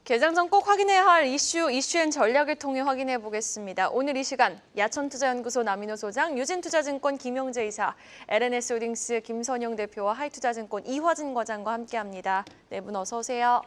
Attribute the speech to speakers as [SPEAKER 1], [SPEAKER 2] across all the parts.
[SPEAKER 1] 개장 전 꼭 확인해야 할 이슈앤 전략을 통해 확인해 보겠습니다. 오늘 이 시간 야천투자연구소 남인호 소장, 유진투자증권 김용재 이사, LNS홀딩스 김선영 대표와 하이투자증권 이화진 과장과 함께합니다. 네 분 어서 오세요.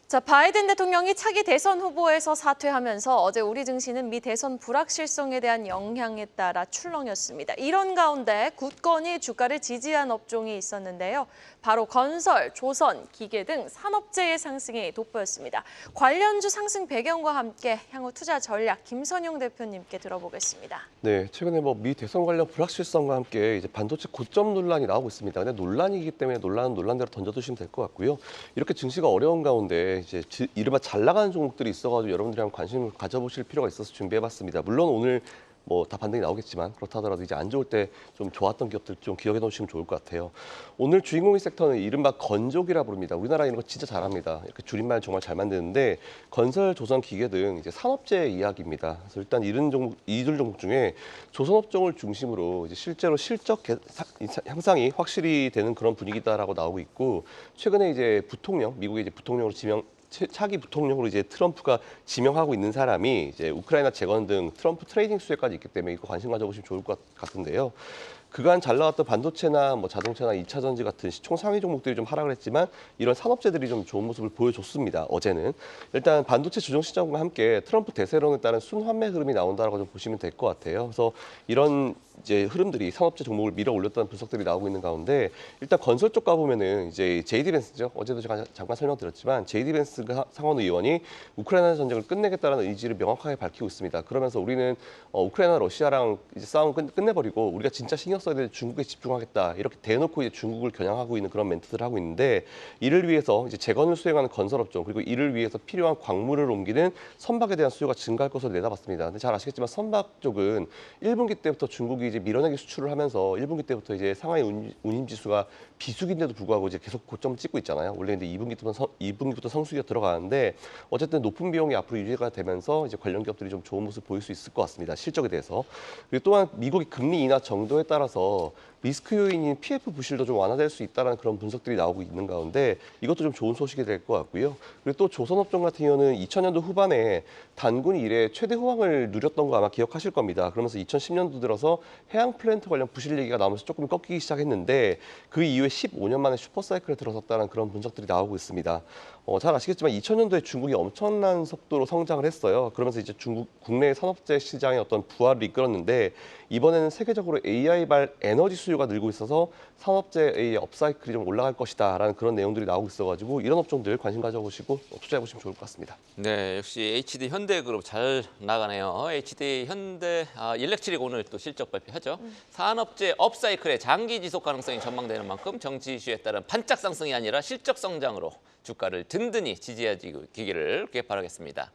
[SPEAKER 1] 자, 바이든 대통령이 차기 대선 후보에서 사퇴하면서 어제 우리 증시는 미 대선 불확실성에 대한 영향에 따라 출렁였습니다. 이런 가운데 굳건히 주가를 지지한 업종이 있었는데요. 바로 건설, 조선, 기계 등 산업재의 상승이 돋보였습니다. 관련주 상승 배경과 함께 향후 투자 전략 김선영 대표님께 들어보겠습니다.
[SPEAKER 2] 네, 최근에 미 대선 관련 불확실성과 함께 이제 반도체 고점 논란이 나오고 있습니다. 근데 논란이기 때문에 논란은 논란대로 던져두시면 될 것 같고요. 이렇게 증시가 어려운 가운데 이제 이른바 잘 나가는 종목들이 있어가지고 여러분들이 한번 관심을 가져보실 필요가 있어서 준비해봤습니다. 물론 오늘 다 반등이 나오겠지만 그렇다 하더라도 이제 안 좋을 때 좀 좋았던 기업들 좀 기억해 놓으시면 좋을 것 같아요. 오늘 주인공의 sek터는 이른바 건조기라 부릅니다. 우리나라 이런 거 진짜 잘합니다. 이렇게 줄임말 정말 잘 만드는데 건설, 조선, 기계 등 이제 산업재 이야기입니다. 그래서 일단 이들 종목 중에 조선업종을 중심으로 이제 실제로 실적 향상이 확실히 되는 그런 분위기다라고 나오고 있고 최근에 이제 미국의 이제 부통령으로 차기 부통령으로 이제 트럼프가 지명하고 있는 사람이 이제 우크라이나 재건 등 트럼프 트레이딩 수혜까지 있기 때문에 이거 관심 가져보시면 좋을 것 같은데요. 그간 잘 나왔던 반도체나 자동차나 2차 전지 같은 시총 상위 종목들이 좀 하락을 했지만 이런 산업재들이 좀 좋은 모습을 보여줬습니다. 어제는 일단 반도체 조정 시장과 함께 트럼프 대세론에 따른 순환매 흐름이 나온다라고 좀 보시면 될 것 같아요. 그래서 이런 이제 흐름들이 산업재 종목을 밀어 올렸다는 분석들이 나오고 있는 가운데 일단 건설 쪽 가보면은 이제 JD벤스죠. 어제도 제가 잠깐 설명드렸지만 JD벤스 상원 의원이 우크라이나 전쟁을 끝내겠다는 의지를 명확하게 밝히고 있습니다. 그러면서 우리는 우크라이나 러시아랑 이제 싸움 끝내버리고 우리가 진짜 신경 써야 될 중국에 집중하겠다 이렇게 대놓고 이제 중국을 겨냥하고 있는 그런 멘트들을 하고 있는데 이를 위해서 이제 재건을 수행하는 건설업종 그리고 이를 위해서 필요한 광물을 옮기는 선박에 대한 수요가 증가할 것으로 내다봤습니다. 근데 잘 아시겠지만 선박 쪽은 1분기 때부터 중국이 이제 밀어내기 수출을 하면서 1분기 때부터 이제 상하이 운임 지수가 비수기인데도 불구하고 이제 계속 고점을 찍고 있잖아요. 원래 근데 2분기부터 성수기가 들어가는데 어쨌든 높은 비용이 앞으로 유지가 되면서 이제 관련 기업들이 좀 좋은 모습을 보일 수 있을 것 같습니다. 실적에 대해서. 그리고 또한 미국의 금리 인하 정도에 따라서 리스크 요인인 PF 부실도 좀 완화될 수 있다는 그런 분석들이 나오고 있는 가운데 이것도 좀 좋은 소식이 될 것 같고요. 그리고 또 조선업종 같은 경우는 2000년도 후반에 단군 이래 최대 호황을 누렸던 거 아마 기억하실 겁니다. 그러면서 2010년도 들어서 해양 플랜트 관련 부실 얘기가 나오면서 조금 꺾이기 시작했는데 그 이후에 15년 만에 슈퍼사이클에 들어섰다는 그런 분석들이 나오고 있습니다. 잘 아시겠지만 2000년도에 중국이 엄청난 속도로 성장을 했어요. 그러면서 이제 중국 국내 산업재 시장의 어떤 부활을 이끌었는데 이번에는 세계적으로 AI발 에너지 수요가 늘고 있어서 산업재의 업사이클이 좀 올라갈 것이다라는 그런 내용들이 나오고 있어가지고 이런 업종들 관심 가져보시고 투자해보시면 좋을 것 같습니다.
[SPEAKER 3] 네, 역시 HD 현대그룹 잘 나가네요. HD 현대 일렉트릭 오늘 또 실적 발표하죠. 산업재 업사이클의 장기 지속 가능성이 전망되는 만큼 정치 이슈에 따른 반짝 상승이 아니라 실적 성장으로 주가를 든든히 지지해주기를 바라겠습니다.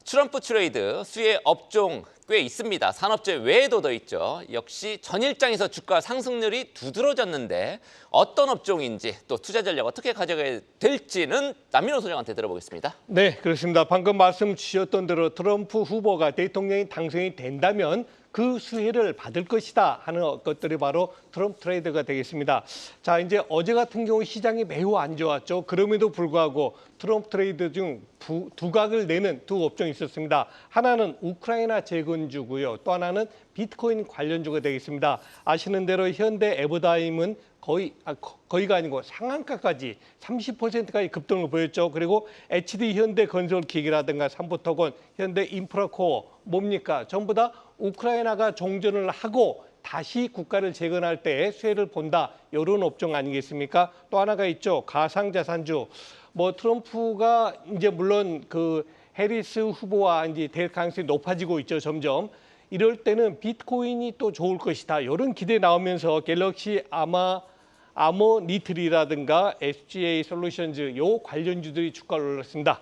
[SPEAKER 3] 트럼프 트레이드 수혜 업종 꽤 있습니다. 산업재 외에도 더 있죠. 역시 전일장에서 주가 상승률이 두드러졌는데 어떤 업종인지 또 투자 전략 어떻게 가져가야 될지는 남민호 소장한테 들어보겠습니다.
[SPEAKER 4] 네, 그렇습니다. 방금 말씀 주셨던 대로 트럼프 후보가 대통령이 당선이 된다면 그 수혜를 받을 것이다 하는 것들이 바로 트럼프 트레이드가 되겠습니다. 자, 이제 어제 같은 경우 시장이 매우 안 좋았죠. 그럼에도 불구하고 트럼프 트레이드 중 두각을 내는 두 업종이 있었습니다. 하나는 우크라이나 재건주고요. 또 하나는 비트코인 관련주가 되겠습니다. 아시는 대로 현대 에버다임은 거의가 아니고 상한가까지 30%까지 급등을 보였죠. 그리고 HD 현대건설기기라든가 삼부토건, 현대인프라코어 뭡니까? 전부 다 우크라이나가 종전을 하고 다시 국가를 재건할 때 수혜를 본다. 이런 업종 아니겠습니까? 또 하나가 있죠. 가상자산주. 트럼프가 이제 물론 그 해리스 후보와 이제 될 가능성이 높아지고 있죠. 점점. 이럴 때는 비트코인이 또 좋을 것이다. 이런 기대 나오면서 갤럭시 아모니트리라든가 SGA 솔루션즈 요 관련주들이 주가를 올렸습니다.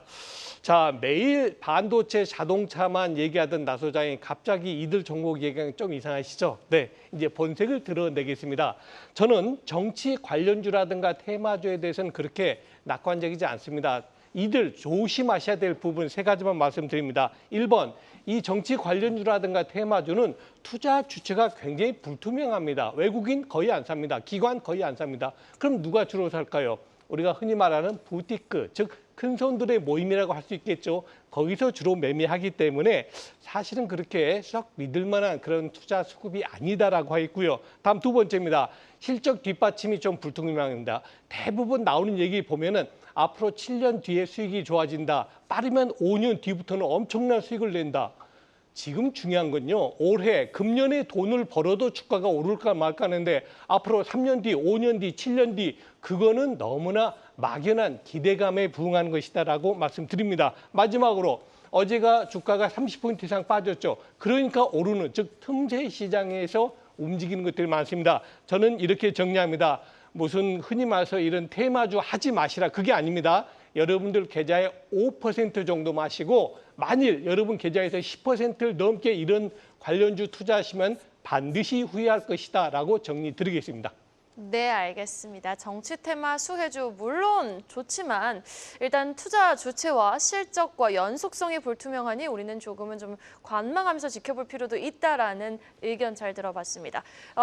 [SPEAKER 4] 자, 매일 반도체 자동차만 얘기하던 나 소장이 갑자기 이들 종목 얘기하는 좀 이상하시죠? 네, 이제 본색을 드러내겠습니다. 저는 정치 관련주라든가 테마주에 대해서는 그렇게 낙관적이지 않습니다. 이들 조심하셔야 될 부분 세 가지만 말씀드립니다. 1번, 이 정치 관련주라든가 테마주는 투자 주체가 굉장히 불투명합니다. 외국인 거의 안 삽니다. 기관 거의 안 삽니다. 그럼 누가 주로 살까요? 우리가 흔히 말하는 부티크, 즉 큰 손들의 모임이라고 할 수 있겠죠. 거기서 주로 매매하기 때문에 사실은 그렇게 썩 믿을 만한 그런 투자 수급이 아니다라고 하겠고요. 다음 두 번째입니다. 실적 뒷받침이 좀 불투명합니다. 대부분 나오는 얘기 보면은 앞으로 7년 뒤에 수익이 좋아진다. 빠르면 5년 뒤부터는 엄청난 수익을 낸다. 지금 중요한 건요. 올해 금년에 돈을 벌어도 주가가 오를까 말까 하는데 앞으로 3년 뒤, 5년 뒤, 7년 뒤 그거는 너무나 막연한 기대감에 부응하는 것이다라고 말씀드립니다. 마지막으로 어제가 주가가 30포인트 이상 빠졌죠. 그러니까 오르는 즉 틈새 시장에서 움직이는 것들이 많습니다. 저는 이렇게 정리합니다. 무슨 흔히 말해서 이런 테마주 하지 마시라 그게 아닙니다. 여러분들 계좌에 5% 정도 마시고 만일 여러분 계좌에서 10%를 넘게 이런 관련주 투자하시면 반드시 후회할 것이다 라고 정리 드리겠습니다.
[SPEAKER 1] 네, 알겠습니다. 정치 테마 수혜주 물론 좋지만 일단 투자 주체와 실적과 연속성이 불투명하니 우리는 조금은 좀 관망하면서 지켜볼 필요도 있다라는 의견 잘 들어봤습니다.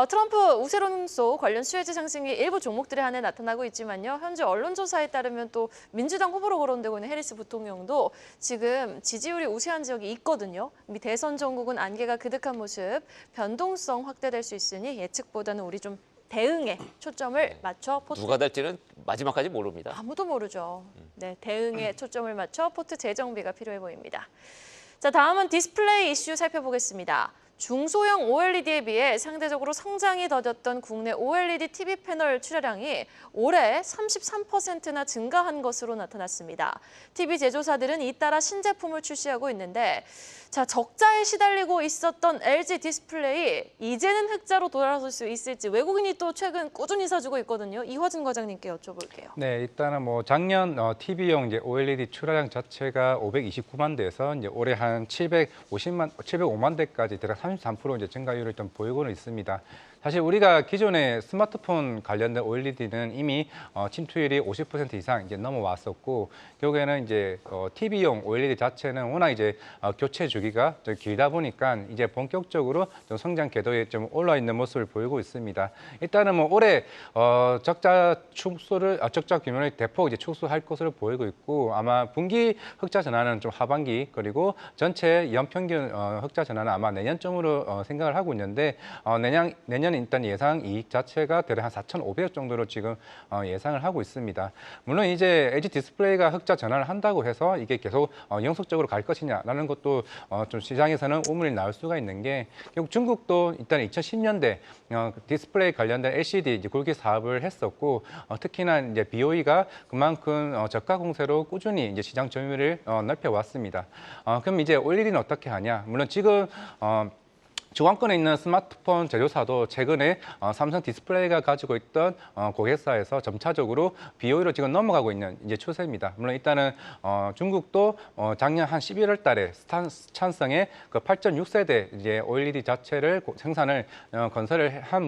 [SPEAKER 1] 트럼프 우세론소 관련 수혜주 상승이 일부 종목들에 한해 나타나고 있지만요. 현재 언론조사에 따르면 또 민주당 후보로 거론되고 있는 해리스 부통령도 지금 지지율이 우세한 지역이 있거든요. 미 대선 전국은 안개가 그득한 모습, 변동성 확대될 수 있으니 예측보다는 우리 좀 대응에 초점을 맞춰
[SPEAKER 3] 누가 될지는 마지막까지 모릅니다.
[SPEAKER 1] 아무도 모르죠. 네, 대응에 초점을 맞춰 포트 재정비가 필요해 보입니다. 자, 다음은 디스플레이 이슈 살펴보겠습니다. 중소형 OLED에 비해 상대적으로 성장이 더뎠던 국내 OLED TV 패널 출하량이 올해 33%나 증가한 것으로 나타났습니다. TV 제조사들은 잇따라 신제품을 출시하고 있는데 자, 적자에 시달리고 있었던 LG 디스플레이 이제는 흑자로 돌아설 수 있을지 외국인이 또 최근 꾸준히 사주고 있거든요. 이화준 과장님께 여쭤볼게요.
[SPEAKER 5] 네, 일단은 뭐 작년 TV용 이제 OLED 출하량 자체가 529만 대에서 이제 올해 한 705만 대까지 대략 33% 이제 증가율을 좀 보이고는 있습니다. 사실 우리가 기존에 스마트폰 관련된 OLED는 이미 침투율이 50% 이상 이제 넘어왔었고 결국에는 이제 TV용 OLED 자체는 워낙 이제 교체 주기가 좀 길다 보니까 이제 본격적으로 좀 성장 궤도에 좀 올라 있는 모습을 보이고 있습니다. 일단은 뭐 올해 적자 규모를 대폭 이제 축소할 것으로 보이고 있고 아마 분기 흑자 전환은 좀 하반기 그리고 전체 연평균 흑자 전환은 아마 내년쯤으로 생각을 하고 있는데 내년 일단 예상 이익 자체가 대략 한 4,500억 정도로 지금 예상을 하고 있습니다. 물론 이제 LG 디스플레이가 흑자 전환을 한다고 해서 이게 계속 영속적으로 갈 것이냐라는 것도 좀 시장에서는 의문이 나올 수가 있는 게 결국 중국도 일단 2010년대 디스플레이 관련된 LCD 이제 굴기 사업을 했었고 특히나 이제 BOE가 그만큼 저가 공세로 꾸준히 이제 시장 점유율을 넓혀 왔습니다. 그럼 이제 OLED는 어떻게 하냐? 물론 지금 중앙권에 있는 스마트폰 제조사도 최근에 삼성 디스플레이가 가지고 있던 고객사에서 점차적으로 BOE로 지금 넘어가고 있는 이제 추세입니다. 물론 일단은 중국도 작년 한 11월 달에 스촨성의 그 8.6세대 이제 OLED 자체를 생산을 건설을 한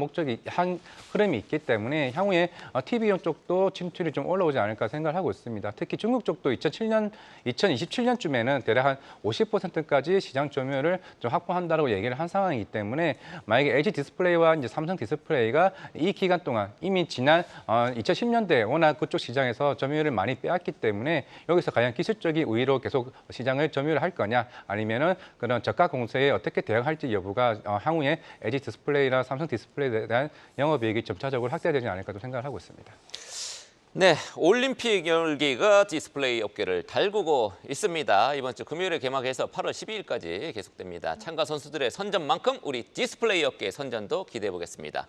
[SPEAKER 5] 흐름이 있기 때문에 향후에 TV용 쪽도 침투율이 좀 올라오지 않을까 생각을 하고 있습니다. 특히 중국 쪽도 2027년쯤에는 대략 한 50%까지 시장 점유율을 좀 확보한다고 얘기를 한 상황이기 때문에 만약에 LG 디스플레이와 이제 삼성 디스플레이가 이 기간 동안 이미 지난 2010년대 워낙 그쪽 시장에서 점유율을 많이 빼앗기 때문에 여기서 과연 기술적인 우위로 계속 시장을 점유를 할 거냐 아니면은 그런 저가 공세에 어떻게 대응할지 여부가 향후에 LG 디스플레이나 삼성 디스플레이에 대한 영업이익이 점차적으로 확대되지 않을까도 생각을 하고 있습니다.
[SPEAKER 3] 네, 올림픽 열기가 디스플레이 업계를 달구고 있습니다. 이번 주 금요일에 개막해서 8월 12일까지 계속됩니다. 참가 선수들의 선전만큼 우리 디스플레이 업계의 선전도 기대해 보겠습니다.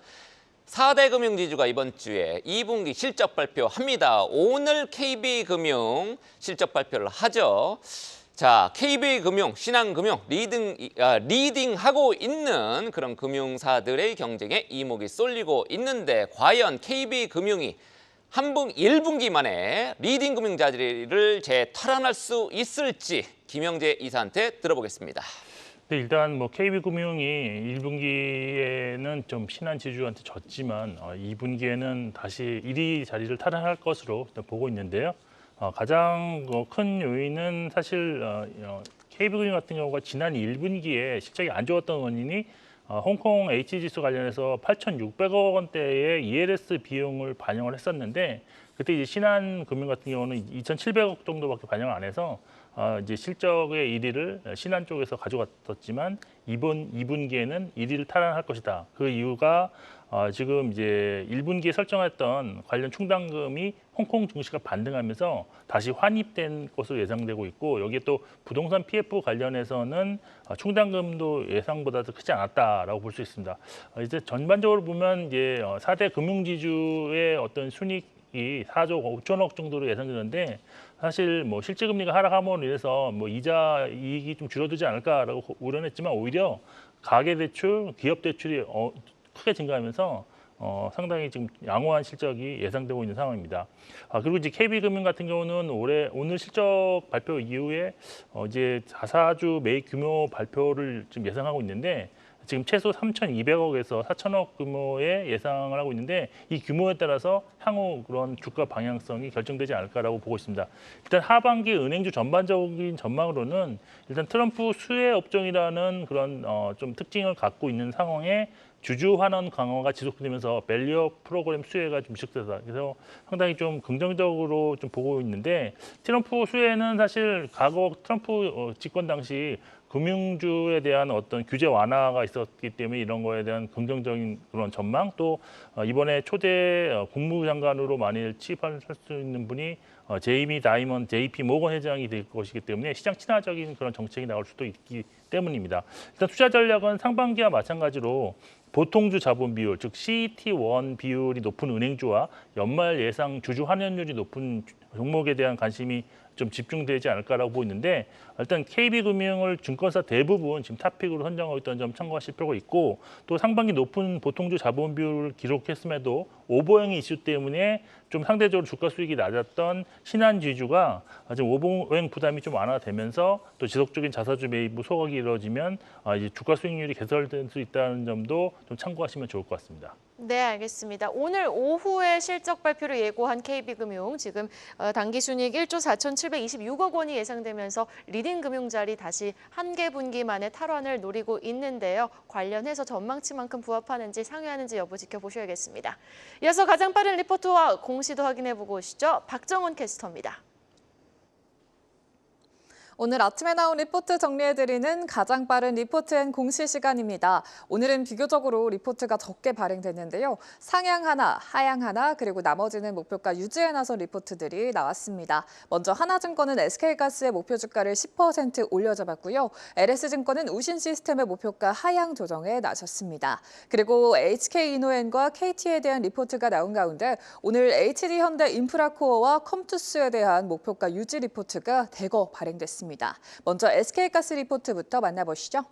[SPEAKER 3] 4대 금융지주가 이번 주에 2분기 실적 발표합니다. 오늘 KB금융 실적 발표를 하죠. 자, KB금융, 신한금융 리딩하고 있는 그런 금융사들의 경쟁에 이목이 쏠리고 있는데 과연 KB금융이 1분기 만에 리딩 금융 자리를 재탈환할 수 있을지 김영재 이사한테 들어보겠습니다.
[SPEAKER 6] 네, 일단 뭐 KB금융이 1분기에는 좀 신한지주한테 졌지만 2분기에는 다시 1위 자리를 탈환할 것으로 일단 보고 있는데요. 가장 큰 요인은 사실 KB금융 같은 경우가 지난 1분기에 실적이 안 좋았던 원인이 홍콩 H지수 관련해서 8,600억 원대의 ELS 비용을 반영을 했었는데 그때 이제 신한금융 같은 경우는 2,700억 정도밖에 반영 안 해서 이제 실적의 1위를 신한 쪽에서 가져갔었지만 이번 2분기에는 1위를 탈환할 것이다. 그 이유가 지금 이제 1분기에 설정했던 관련 충당금이 홍콩 증시가 반등하면서 다시 환입된 것으로 예상되고 있고 여기에 또 부동산 PF 관련해서는 충당금도 예상보다 더 크지 않았다라고 볼 수 있습니다. 이제 전반적으로 보면 이제 4대 금융지주의 어떤 순이익이 4조 5천억 정도로 예상되는데 사실 뭐 실제금리가 하락함으로 인해서 뭐 이자 이익이 좀 줄어들지 않을까라고 우려했지만 오히려 가계대출, 기업대출이 크게 증가하면서 상당히 지금 양호한 실적이 예상되고 있는 상황입니다. 그리고 이제 KB금융 같은 경우는 오늘 실적 발표 이후에 이제 자사주 매입 규모 발표를 지금 예상하고 있는데 지금 최소 3,200억에서 4,000억 규모의 예상을 하고 있는데 이 규모에 따라서 향후 그런 주가 방향성이 결정되지 않을까라고 보고 있습니다. 일단 하반기 은행주 전반적인 전망으로는 일단 트럼프 수혜 업종이라는 그런 좀 특징을 갖고 있는 상황에 주주 환원 강화가 지속되면서 밸류업 프로그램 수혜가 좀 지속되다. 그래서 상당히 좀 긍정적으로 좀 보고 있는데 트럼프 수혜는 사실 과거 트럼프 집권 당시 금융주에 대한 어떤 규제 완화가 있었기 때문에 이런 거에 대한 긍정적인 그런 전망 또 이번에 초대 국무부 장관으로 만일 취임할 수 있는 분이 제이미 다이먼 JP 모건 회장이 될 것이기 때문에 시장 친화적인 그런 정책이 나올 수도 있기 때문입니다. 일단 투자 전략은 상반기와 마찬가지로 보통주 자본 비율, 즉 CET1 비율이 높은 은행주와 연말 예상 주주 환원율이 높은 종목에 대한 관심이 좀 집중되지 않을까라고 보이는데 일단 KB금융을 증권사 대부분 지금 탑픽으로 선정하고 있다는 점 참고하실 필요가 있고 또 상반기 높은 보통주 자본 비율을 기록했음에도 오보행 이슈 때문에 좀 상대적으로 주가 수익이 낮았던 신한지주가 지금 오보행 부담이 좀 완화되면서 또 지속적인 자사주 매입 소각이 이루어지면 이제 주가 수익률이 개선될 수 있다는 점도 좀 참고하시면 좋을 것 같습니다.
[SPEAKER 1] 네, 알겠습니다. 오늘 오후에 실적 발표를 예고한 KB금융 지금 당기순이익 1조 4,726억 원이 예상되면서 리딩 금융 자리 다시 한 개 분기 만에 탈환을 노리고 있는데요. 관련해서 전망치만큼 부합하는지 상회하는지 여부 지켜보셔야겠습니다. 이어서 가장 빠른 리포트와 공시도 확인해보고 오시죠. 박정원 캐스터입니다.
[SPEAKER 7] 오늘 아침에 나온 리포트 정리해드리는 가장 빠른 리포트 앤 공시 시간입니다. 오늘은 비교적으로 리포트가 적게 발행됐는데요. 상향 하나, 하향 하나, 그리고 나머지는 목표가 유지에 나선 리포트들이 나왔습니다. 먼저 하나증권은 SK가스의 목표 주가를 10% 올려잡았고요. LS증권은 우신시스템의 목표가 하향 조정에 나섰습니다. 그리고 HK이노엔과 KT에 대한 리포트가 나온 가운데 오늘 HD현대 인프라코어와 컴투스에 대한 목표가 유지 리포트가 대거 발행됐습니다. 먼저 SK가스 리포트부터 만나보시죠.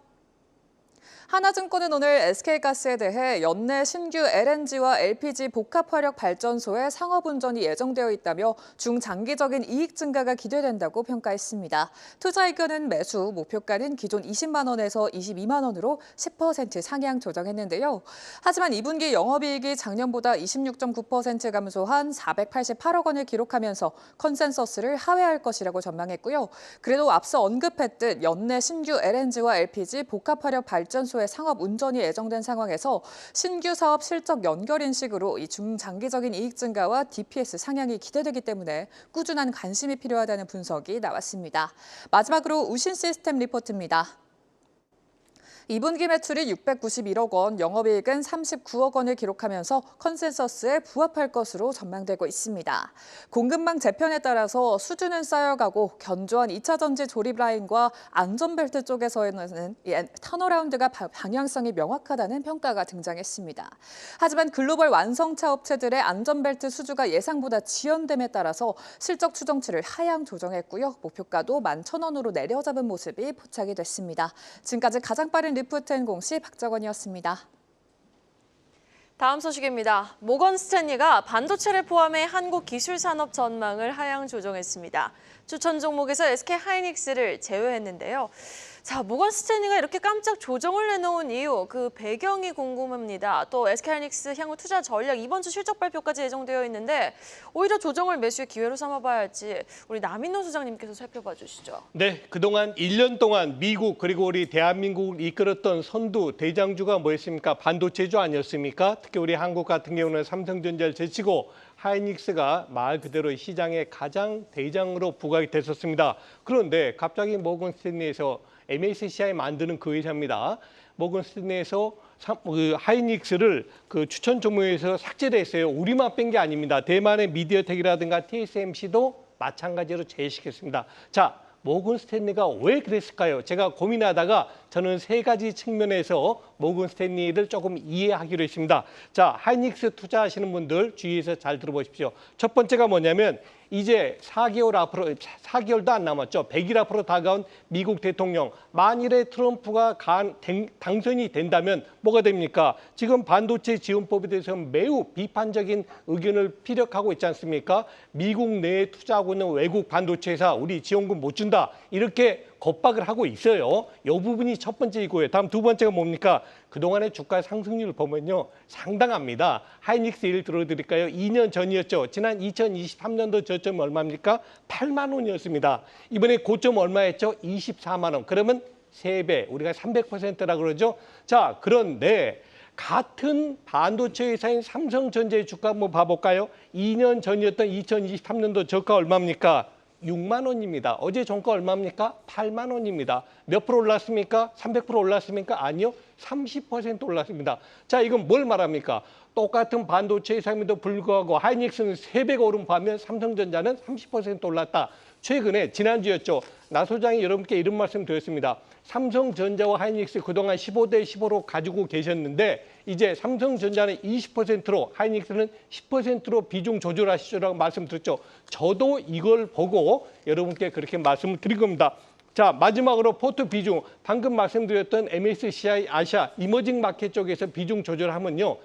[SPEAKER 7] 하나증권은 오늘 SK가스에 대해 연내 신규 LNG와 LPG 복합화력 발전소의 상업운전이 예정되어 있다며 중장기적인 이익 증가가 기대된다고 평가했습니다. 투자 의견은 매수, 목표가는 기존 20만 원에서 22만 원으로 10% 상향 조정했는데요. 하지만 2분기 영업이익이 작년보다 26.9% 감소한 488억 원을 기록하면서 컨센서스를 하회할 것이라고 전망했고요. 그래도 앞서 언급했듯 연내 신규 LNG와 LPG 복합화력 발전소 의 상업 운전이 예정된 상황에서 신규 사업 실적 연결 인식으로 이 중장기적인 이익 증가와 DPS 상향이 기대되기 때문에 꾸준한 관심이 필요하다는 분석이 나왔습니다. 마지막으로 우신시스템 리포트입니다. 2분기 매출이 691억 원, 영업이익은 39억 원을 기록하면서 컨센서스에 부합할 것으로 전망되고 있습니다. 공급망 재편에 따라서 수주는 쌓여가고 견조한 2차 전지 조립 라인과 안전벨트 쪽에서는 턴어라운드가 방향성이 명확하다는 평가가 등장했습니다. 하지만 글로벌 완성차 업체들의 안전벨트 수주가 예상보다 지연됨에 따라서 실적 추정치를 하향 조정했고요. 목표가도 11,000원으로 내려잡은 모습이 포착이 됐습니다. 지금까지 가장 빠른 리포트 앤 공시 박정원이었습니다.
[SPEAKER 1] 다음 소식입니다. 모건 스탠리가 반도체를 포함해 한국 기술 산업 전망을 하향 조정했습니다. 추천 종목에서 SK하이닉스를 제외했는데요. 자, 모건 스탠리가 이렇게 깜짝 조정을 내놓은 이유, 그 배경이 궁금합니다. 또 SK하이닉스 향후 투자 전략 이번 주 실적 발표까지 예정되어 있는데 오히려 조정을 매수의 기회로 삼아봐야 할지 우리 남인호 소장님께서 살펴봐 주시죠.
[SPEAKER 4] 네, 그동안 1년 동안 미국 그리고 우리 대한민국을 이끌었던 선두 대장주가 뭐였습니까? 반도체주 아니었습니까? 특히 우리 한국 같은 경우는 삼성전자를 제치고 하이닉스가 말 그대로 시장의 가장 대장으로 부각이 됐었습니다. 그런데 갑자기 모건 스탠리에서 MSCI 만드는 그 회사입니다. 모건 스탠리에서 하이닉스를 그 추천 종목에서 삭제를 했어요. 우리만 뺀 게 아닙니다. 대만의 미디어텍이라든가 TSMC도 마찬가지로 제시했습니다. 자, 모건 스탠리가 왜 그랬을까요? 제가 고민하다가 저는 세 가지 측면에서 모건 스탠리를 조금 이해하기로 했습니다. 자, 하이닉스 투자하시는 분들 주의해서 잘 들어보십시오. 첫 번째가 뭐냐면 이제 4개월도 안 남았죠. 100일 앞으로 다가온 미국 대통령. 만일에 트럼프가 당선이 된다면 뭐가 됩니까? 지금 반도체 지원법에 대해서 매우 비판적인 의견을 피력하고 있지 않습니까? 미국 내에 투자하고 있는 외국 반도체 회사 우리 지원금 못 준다. 이렇게 겁박을 하고 있어요. 이 부분이 첫 번째이고요. 다음 두 번째가 뭡니까? 그동안의 주가 상승률을 보면요. 상당합니다. 하이닉스 예를 들어드릴까요? 2년 전이었죠. 지난 2023년도 저점 얼마입니까? 8만 원이었습니다. 이번에 고점 얼마였죠? 24만 원. 그러면 3배, 우리가 300%라 그러죠. 자, 그런데 같은 반도체 회사인 삼성전자의 주가 한번 봐볼까요? 2년 전이었던 2023년도 저가 얼마입니까? 6만 원입니다. 어제 종가 얼마입니까? 8만 원입니다. 몇 프로 올랐습니까? 300% 올랐습니까? 아니요. 30% 올랐습니다. 자, 이건 뭘 말합니까? 똑같은 반도체 회사임에도 불구하고 하이닉스는 3배가 오른 반면 삼성전자는 30% 올랐다. 최근에 지난주였죠. 나 소장이 여러분께 이런 말씀 드렸습니다. 삼성전자와 하이닉스 그동안 15대 15로 가지고 계셨는데 이제 삼성전자는 20%로 하이닉스는 10%로 비중 조절하시라고 말씀드렸죠. 저도 이걸 보고 여러분께 그렇게 말씀을 드린 겁니다. 자, 마지막으로 포트 비중, 방금 말씀드렸던 MSCI 아시아 이머징 마켓 쪽에서 비중 조절하면요.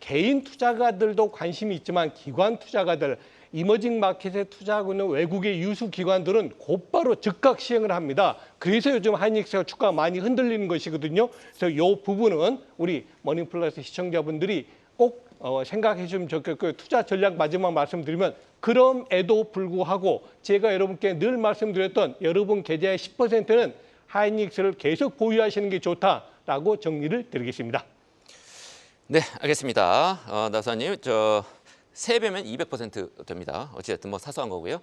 [SPEAKER 4] 개인 투자가들도 관심이 있지만 기관 투자가들, 이머징 마켓에 투자하고 있는 외국의 유수 기관들은 곧바로 즉각 시행을 합니다. 그래서 요즘 하이닉스가 주가가 많이 흔들리는 것이거든요. 그래서 이 부분은 우리 머니플러스 시청자분들이 꼭 생각해 주시면 좋겠고요. 투자 전략 마지막 말씀드리면 그럼에도 불구하고 제가 여러분께 늘 말씀드렸던 여러분 계좌의 10%는 하이닉스를 계속 보유하시는 게 좋다라고 정리를 드리겠습니다.
[SPEAKER 3] 네, 알겠습니다. 나사님, 3배면 200% 됩니다. 어찌됐든 뭐 사소한 거고요.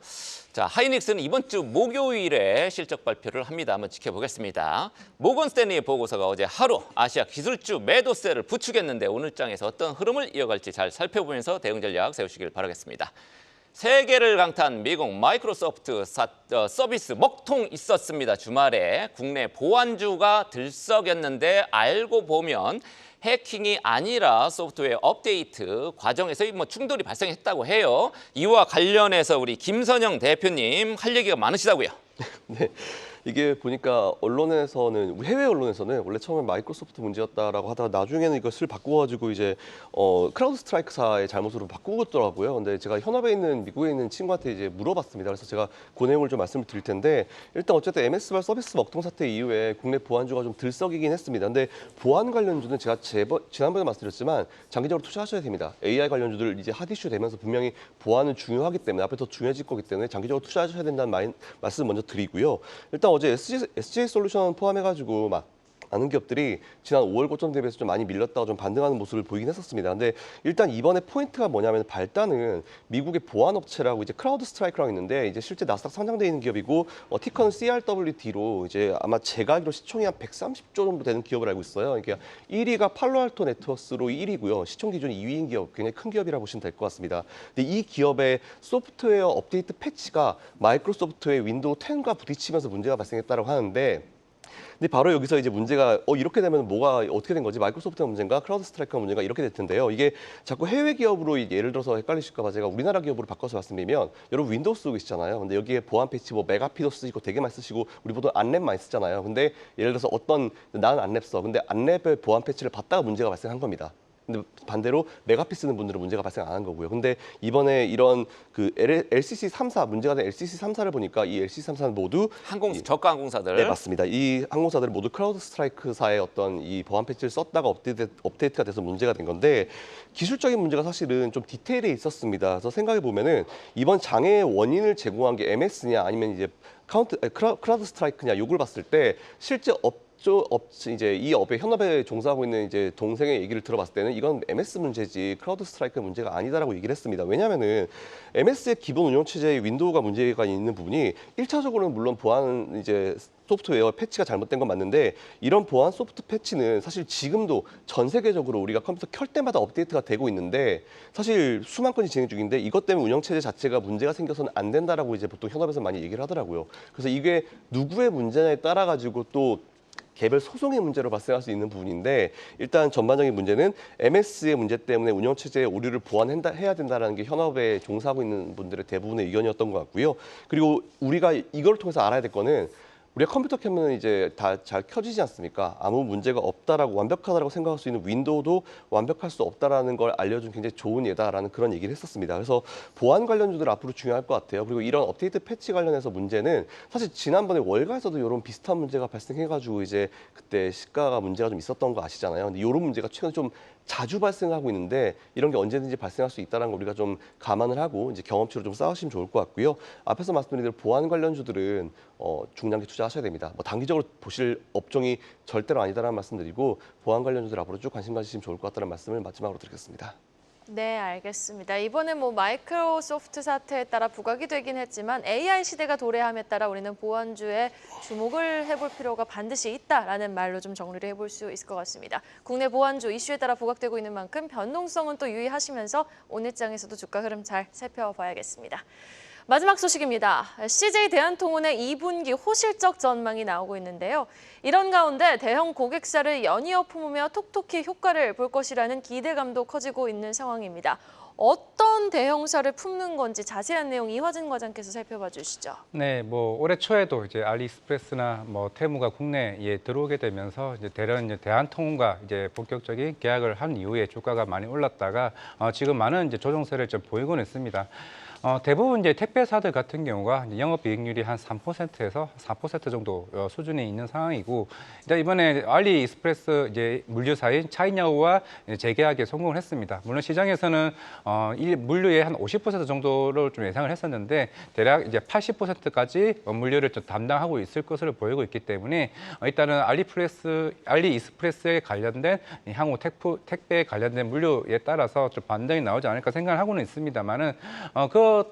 [SPEAKER 3] 자, 하이닉스는 이번 주 목요일에 실적 발표를 합니다. 한번 지켜보겠습니다. 모건 스탠리의 보고서가 어제 하루 아시아 기술주 매도세를 부추겼는데 오늘 장에서 어떤 흐름을 이어갈지 잘 살펴보면서 대응 전략 세우시길 바라겠습니다. 세계를 강타한 미국 마이크로소프트 서비스 먹통 있었습니다. 주말에 국내 보안주가 들썩였는데 알고 보면 해킹이 아니라 소프트웨어 업데이트 과정에서 뭐 충돌이 발생했다고 해요. 이와 관련해서 우리 김선영 대표님 할 얘기가 많으시다고요.
[SPEAKER 2] 네, 이게 보니까 언론에서는 해외 언론에서는 원래 처음에 마이크로소프트 문제였다라고 하다가 나중에는 이것을 바꾸어가지고 이제 크라우드 스트라이크사의 잘못으로 바꾸었더라고요. 근데 제가 현업에 있는 미국에 있는 친구한테 이제 물어봤습니다. 그래서 제가 그 내용을 좀 말씀을 드릴 텐데 일단 어쨌든 MS발 서비스 먹통 사태 이후에 국내 보안주가 좀 들썩이긴 했습니다. 근데 보안 관련주는 제가 지난번에 말씀드렸지만 장기적으로 투자하셔야 됩니다. AI 관련주들 이제 핫 이슈 되면서 분명히 보안은 중요하기 때문에 앞에 더 중요해질 거기 때문에 장기적으로 투자하셔야 된다는 말씀 먼저 드리고요. 일단 어제 SJ 솔루션 포함해가지고 많은 기업들이 지난 5월 고점 대비해서 좀 많이 밀렸다가 좀 반등하는 모습을 보이긴 했었습니다. 근데 일단 이번에 포인트가 뭐냐면 발단은 미국의 보안 업체라고 이제 크라우드 스트라이크라고 있는데 이제 실제 나스닥 상장돼 있는 기업이고 티커는 CRWD로 이제 아마 제가 알기로 시총이 한 130조 정도 되는 기업을 알고 있어요. 그러니까 1위가 팔로알토 네트워크스로 1위고요. 시총 기준 2위인 기업, 굉장히 큰 기업이라고 보시면 될 것 같습니다. 근데 이 기업의 소프트웨어 업데이트 패치가 마이크로소프트의 윈도우 10과 부딪히면서 문제가 발생했다고 하는데 근데 바로 여기서 이제 문제가 이렇게 되면 뭐가 어떻게 된 거지? 마이크로소프트가 문제인가? 크라우드 스트라이크가 문제인가? 이렇게 될 텐데요. 이게 자꾸 해외 기업으로 예를 들어서 헷갈리실까 봐 제가 우리나라 기업으로 바꿔서 말씀드리면 여러분 윈도우 쓰고 계시잖아요. 근데 여기에 보안 패치 메가피도 쓰시고 되게 많이 쓰시고 우리 보통 안랩 많이 쓰잖아요. 근데 예를 들어서 나는 안랩 써. 근데 안랩의 보안 패치를 받다가 문제가 발생한 겁니다. 근데 반대로 메가피 쓰는 분들은 문제가 발생 안 한 거고요. 근데 이번에 이런 그 LCC 3사 문제가 된 LCC 3사를 보니까 이 LCC 3사는 모두
[SPEAKER 3] 저가 항공사들.
[SPEAKER 2] 네, 맞습니다. 이 항공사들은 모두 크라우드 스트라이크사의 어떤 이 보안 패치를 썼다가 업데이트가 돼서 문제가 된 건데 기술적인 문제가 사실은 좀 디테일에 있었습니다. 그래서 생각해 보면은 이번 장애의 원인을 제공한 게 MS냐 아니면 이제 크라우드 스트라이크냐 요걸 봤을 때 실제 이제 이 업에 현업에 종사하고 있는 이제 동생의 얘기를 들어봤을 때는 이건 MS 문제지 크라우드 스트라이크 문제가 아니다라고 얘기를 했습니다. 왜냐하면은 MS의 기본 운영 체제의 윈도우가 문제가 있는 부분이 1차적으로는 물론 보안 이제 소프트웨어 패치가 잘못된 건 맞는데 이런 보안 소프트 패치는 사실 지금도 전 세계적으로 우리가 컴퓨터 켤 때마다 업데이트가 되고 있는데 사실 수만 건이 진행 중인데 이것 때문에 운영 체제 자체가 문제가 생겨서는 안 된다라고 이제 보통 현업에서 많이 얘기를 하더라고요. 그래서 이게 누구의 문제냐에 따라 가지고 또 개별 소송의 문제로 발생할 수 있는 부분인데 일단 전반적인 문제는 MS의 문제 때문에 운영체제의 오류를 보완해야 된다는 게 현업에 종사하고 있는 분들의 대부분의 의견이었던 것 같고요. 그리고 우리가 이걸 통해서 알아야 될 거는 우리가 컴퓨터 켜면 이제 다 잘 켜지지 않습니까? 아무 문제가 없다라고 완벽하다라고 생각할 수 있는 윈도우도 완벽할 수 없다라는 걸 알려준 굉장히 좋은 예다라는 그런 얘기를 했었습니다. 그래서 보안 관련주들 앞으로 중요할 것 같아요. 그리고 이런 업데이트 패치 관련해서 문제는 사실 지난번에 월가에서도 이런 비슷한 문제가 발생해가지고 이제 그때 시가가 문제가 좀 있었던 거 아시잖아요. 근데 이런 문제가 최근에 좀 자주 발생하고 있는데 이런 게 언제든지 발생할 수 있다는 걸 우리가 좀 감안을 하고 이제 경험치로 좀 쌓으시면 좋을 것 같고요. 앞에서 말씀드린 대로 보안 관련주들은 중장기 투자하셔야 됩니다. 뭐 단기적으로 보실 업종이 절대로 아니다라는 말씀드리고 보안 관련주들 앞으로 쭉 관심 가지시면 좋을 것 같다는 말씀을 마지막으로 드리겠습니다.
[SPEAKER 1] 네, 알겠습니다. 이번에 뭐 마이크로소프트 사태에 따라 부각이 되긴 했지만 AI 시대가 도래함에 따라 우리는 보안주에 주목을 해볼 필요가 반드시 있다라는 말로 좀 정리를 해볼 수 있을 것 같습니다. 국내 보안주 이슈에 따라 부각되고 있는 만큼 변동성은 또 유의하시면서 오늘 장에서도 주가 흐름 잘 살펴봐야겠습니다. 마지막 소식입니다. CJ 대한통운의 2분기 호실적 전망이 나오고 있는데요. 이런 가운데 대형 고객사를 연이어 품으며 톡톡히 효과를 볼 것이라는 기대감도 커지고 있는 상황입니다. 어떤 대형사를 품는 건지 자세한 내용 이화진 과장께서 살펴봐 주시죠.
[SPEAKER 5] 네, 뭐 올해 초에도 이제 알리익스프레스나 뭐 테무가 국내에 들어오게 되면서 이제 대련 이제 대한통운과 이제 본격적인 계약을 한 이후에 주가가 많이 올랐다가 지금 많은 이제 조정세를 좀 보이고는 있습니다. 대부분 이제 택배사들 같은 경우가 영업이익률이 한 3%에서 4% 정도 수준에 있는 상황이고, 이번에 알리익스프레스 이제 물류사인 차이냐우와 재계약에 성공을 했습니다. 물론 시장에서는 이 물류의 한 50% 정도를 좀 예상을 했었는데 대략 이제 80%까지 물류를 좀 담당하고 있을 것으로 보이고 있기 때문에 일단은 알리익스프레스에 관련된 향후 택배에 관련된 물류에 따라서 좀 반등이 나오지 않을까 생각을 하고는 있습니다만은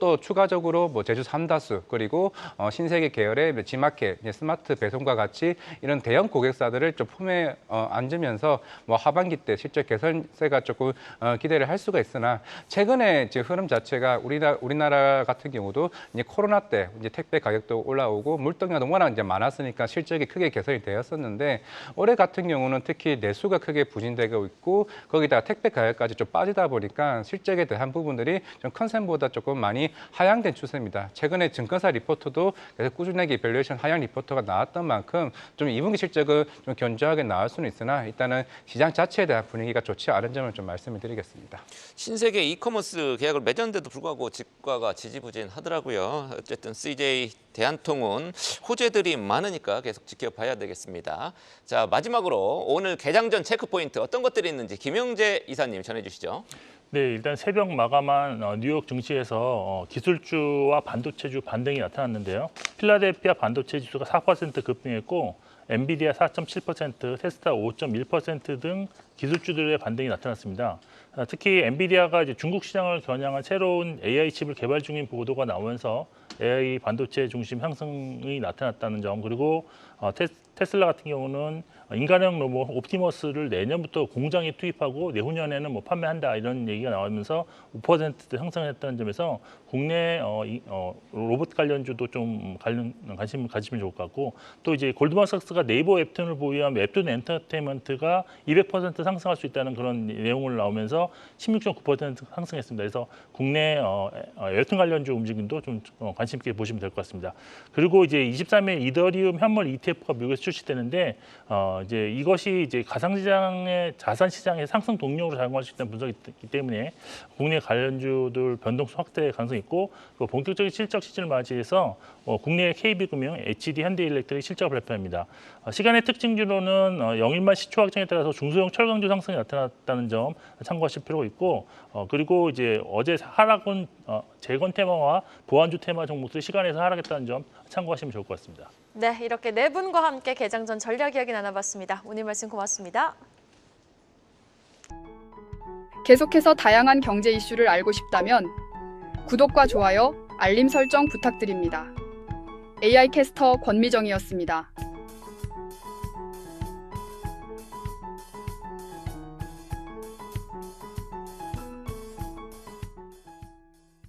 [SPEAKER 5] 또 추가적으로 뭐 제주 삼다수 그리고 신세계 계열의 지마켓, 스마트 배송과 같이 이런 대형 고객사들을 좀 품에 앉으면서 뭐 하반기 때 실적 개선세가 조금 기대를 할 수가 있으나 최근에 이제 흐름 자체가 우리나라 같은 경우도 이제 코로나 때 이제 택배 가격도 올라오고 물동량도 워낙 이제 많았으니까 실적이 크게 개선이 되었었는데 올해 같은 경우는 특히 내수가 크게 부진되고 있고 거기다가 택배 가격까지 좀 빠지다 보니까 실적에 대한 부분들이 좀 컨센보다 조금 많이 하향된 추세입니다. 최근에 증권사 리포트도 계속 꾸준하게 밸류에이션 하향 리포트가 나왔던 만큼 좀 2분기 실적은 좀 견조하게 나올 수는 있으나 일단은 시장 자체에 대한 분위기가 좋지 않은 점을 좀 말씀을 드리겠습니다.
[SPEAKER 3] 신세계 이커머스 계약을 맺었는데도 불구하고 주가가 지지부진하더라고요. 어쨌든 CJ 대한통운 호재들이 많으니까 계속 지켜봐야 되겠습니다. 자, 마지막으로 오늘 개장 전 체크 포인트 어떤 것들이 있는지 김영재 이사님 전해주시죠.
[SPEAKER 6] 네, 일단 새벽 마감한 뉴욕 증시에서 기술주와 반도체주 반등이 나타났는데요. 필라델피아 반도체 지수가 4% 급등했고 엔비디아 4.7%, 테스라 5.1% 등 기술주들의 반등이 나타났습니다. 특히 엔비디아가 이제 중국 시장을 겨냥한 새로운 AI 칩을 개발 중인 보도가 나오면서 AI 반도체 중심 향상이 나타났다는 점, 그리고 테슬라 같은 경우는 인간형 로봇 옵티머스를 내년부터 공장에 투입하고 내후년에는 뭐 판매한다 이런 얘기가 나오면서 5% 상승했다는 점에서 국내 로봇 관련주도 좀 관심 가지면 좋을 것 같고, 또 이제 골드만삭스가 네이버 웹툰을 보유한 웹툰 엔터테인먼트가 200% 상승할 수 있다는 그런 내용을 나오면서 16.9% 상승했습니다. 그래서 국내 웹툰 관련주 움직임도 좀 관심 있게 보시면 될 것 같습니다. 그리고 이제 23일 이더리움 현물 ETF가 미국에서 출시되는데 이제 이것이 이제 가상시장의 자산 시장의 상승 동력으로 작용할 수 있다는 분석이 있기 때문에 국내 관련주들 변동성 확대 가능성이 있고, 또 본격적인 실적 시즌을 맞이해서 국내 KB금융, HD 현대일렉트릭 실적을 발표합니다. 시간의 특징주로는 영일만 시초 확정에 따라서 중소형 철강주 상승이 나타났다는 점 참고하실 필요가 있고, 그리고 이제 어제 하락은 재건 테마와 보안주 테마 종목들이 시간에서 하락했다는 점 참고하시면 좋을 것 같습니다.
[SPEAKER 1] 네, 이렇게 네 분과 함께 개장 전 전략 이야기 나눠봤습니다. 오늘 말씀 고맙습니다.
[SPEAKER 8] 계속해서 다양한 경제 이슈를 알고 싶다면 구독과 좋아요, 알림 설정 부탁드립니다. AI 캐스터 권미정이었습니다.